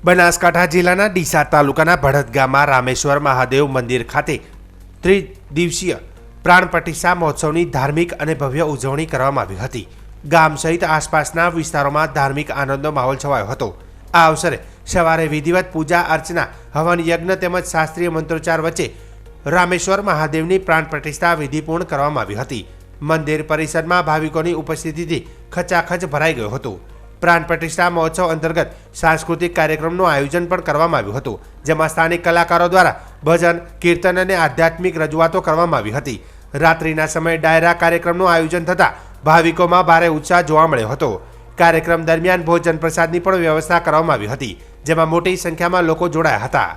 બનાસકાંઠા જિલ્લાના ડીસા તાલુકાના ભડત ગામમાં રામેશ્વર મહાદેવ મંદિર ખાતે ત્રિદિવસીય પ્રાણ પ્રતિષ્ઠા મહોત્સવની ધાર્મિક અને ભવ્ય ઉજવણી કરવામાં આવી હતી। ગામ સહિત આસપાસના વિસ્તારોમાં ધાર્મિક આનંદનો માહોલ છવાયો હતો। આ અવસરે સવારે વિધિવત પૂજા અર્ચના, હવન યજ્ઞ તેમજ શાસ્ત્રીય મંત્રોચ્ચાર વચ્ચે રામેશ્વર મહાદેવની પ્રાણ પ્રતિષ્ઠા વિધિ પૂર્ણ કરવામાં આવી હતી। મંદિર પરિસરમાં ભાવિકોની ઉપસ્થિતિથી ખચાખચ ભરાઈ ગયો હતો। પ્રાણ પ્રતિષ્ઠા મહોત્સવ અંતર્ગત સાંસ્કૃતિક કાર્યક્રમનું આયોજન પણ કરવામાં આવ્યું હતું, જેમાં સ્થાનિક કલાકારો દ્વારા ભજન, કીર્તન અને આધ્યાત્મિક રજૂઆતો કરવામાં આવી હતી। રાત્રિના સમયે ડાયરા કાર્યક્રમનું આયોજન થતાં ભાવિકોમાં ભારે ઉત્સાહ જોવા મળ્યો હતો। કાર્યક્રમ દરમિયાન ભોજન પ્રસાદની પણ વ્યવસ્થા કરવામાં આવી હતી, જેમાં મોટી સંખ્યામાં લોકો જોડાયા હતા।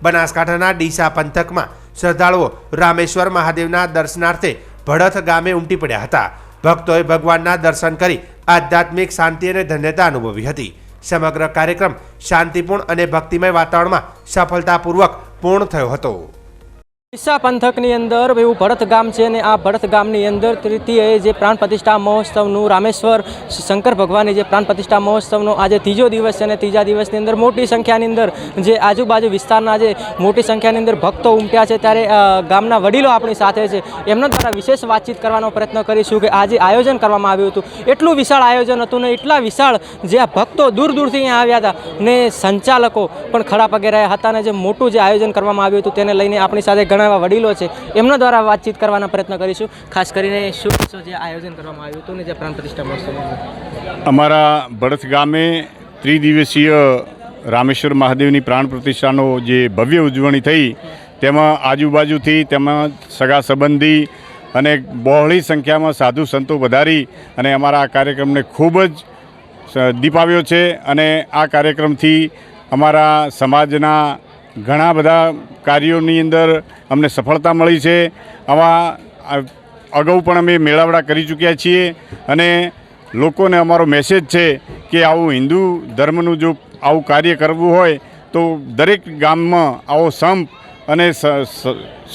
બનાસકાંઠાના ડીસા પંથકમાં શ્રદ્ધાળુઓ રામેશ્વર મહાદેવના દર્શનાર્થે ભડત ગામે ઉમટી પડ્યા હતા। ભક્તોએ ભગવાનના દર્શન કરી આધ્યાત્મિક શાંતિ અને ધન્યતા અનુભવી હતી। સમગ્ર કાર્યક્રમ શાંતિપૂર્ણ અને ભક્તિમય વાતાવરણમાં સફળતાપૂર્વક પૂર્ણ થયો હતો। ડીસા પંથકની અંદર એવું ભડત ગામ છે અને આ ભડત ગામની અંદર તૃતીય જે પ્રાણ પ્રતિષ્ઠા મહોત્સવનું રામેશ્વર શંકર ભગવાનની જે પ્રાણ પ્રતિષ્ઠા મહોત્સવનો આજે ત્રીજો દિવસ છે અને ત્રીજા દિવસની અંદર મોટી સંખ્યાની અંદર જે આજુબાજુ વિસ્તારના જે મોટી સંખ્યાની અંદર ભક્તો ઉમટ્યા છે, ત્યારે ગામના વડીલો આપણી સાથે છે, એમના દ્વારા વિશેષ વાતચીત કરવાનો પ્રયત્ન કરીશું કે આજે આયોજન કરવામાં આવ્યું હતું, એટલું વિશાળ આયોજન હતું ને એટલા વિશાળ જે આ ભક્તો દૂર દૂરથી અહીંયા આવ્યા હતા ને સંચાલકો પણ ખડા પગે રહ્યા હતા અને જે મોટું જે આયોજન કરવામાં આવ્યું હતું તેને લઈને આપણી સાથે ઘણા એવા વડીલો છે, એમના દ્વારા વાતચીત કરવાના પ્રયત્ન કરીશું। ખાસ કરીને શું કહેશો જે આયોજન કરવામાં આવ્યું હતું ને જે પ્રાણ પ્રતિષ્ઠા મહોત્સવ? અમારા ભડત ગામે ત્રિદિવસીય રામેશ્વર મહાદેવની પ્રાણ પ્રતિષ્ઠાનો જે ભવ્ય ઉજવણી થઈ, તેમાં આજુબાજુથી તેમાં સગા સંબંધી અને બહોળી સંખ્યામાં સાધુ સંતો વધારી અને અમારા આ કાર્યક્રમને ખૂબ જ દીપાવ્યો છે અને આ કાર્યક્રમથી અમારા સમાજના ઘણા બધા કાર્યોની અંદર અમને સફળતા મળી છે। આવા અગાઉ પણ અમે મેળાવડા કરી ચૂક્યા છીએ અને લોકોને અમારો મેસેજ છે કે આવું હિન્દુ ધર્મનું જો આવું કાર્ય કરવું હોય તો દરેક ગામમાં આવો સંપ અને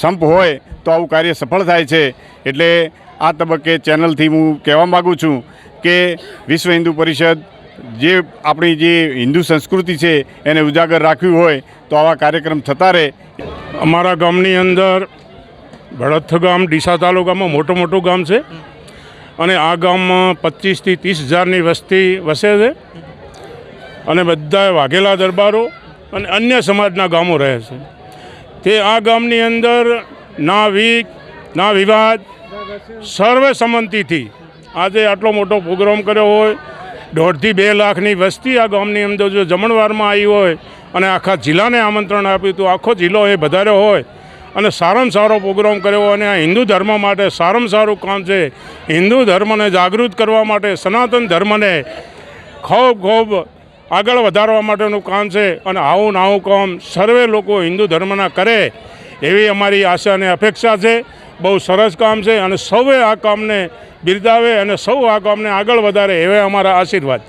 સંપ હોય તો આવું કાર્ય સફળ થાય છે। એટલે આ તબક્કે ચેનલથી હું કહેવા માગું છું કે વિશ્વ હિન્દુ પરિષદ જે આપણી જે હિન્દુ સંસ્કૃતિ છે એને ઉજાગર રાખવી હોય તો આવા કાર્યક્રમ થતા રહે। અમારા ગામની અંદર ભડત ગામ ડીસા તાલુકામાં મોટું ગામ છે અને આ ગામમાં 25 થી 30 હજારની વસ્તી વસે છે અને બધા વાઘેલા દરબારો અને અન્ય સમાજના ગામો રહે છે। તે આ ગામની અંદર ના વીક ના વિવાદ સર્વે સંમતિથી આજે આટલો મોટો પ્રોગ્રામ કર્યો હોય। 1.5 થી 2 લાખની વસ્તી આ ગામની અંદર જો જમણવારમાં આવી હોય અને આખા જિલ્લાને આમંત્રણ આપ્યું તો આખો જિલ્લો એ વધાર્યો હોય અને સારામાં સારો પ્રોગ્રામ કર્યો અને આ હિન્દુ ધર્મ માટે સારામાં સારું કામ છે। હિન્દુ ધર્મને જાગૃત કરવા માટે, સનાતન ધર્મને ખૂબ આગળ વધારવા માટેનું કામ છે અને આવું નાવું કામ સર્વે લોકો હિન્દુ ધર્મના કરે એવી અમારી આશા અને અપેક્ષા છે। બહુ સરસ કામ છે અને સૌએ આ કામને બિરદાવે અને સૌ આ કામને આગળ વધારે એવા અમારા આશીર્વાદ।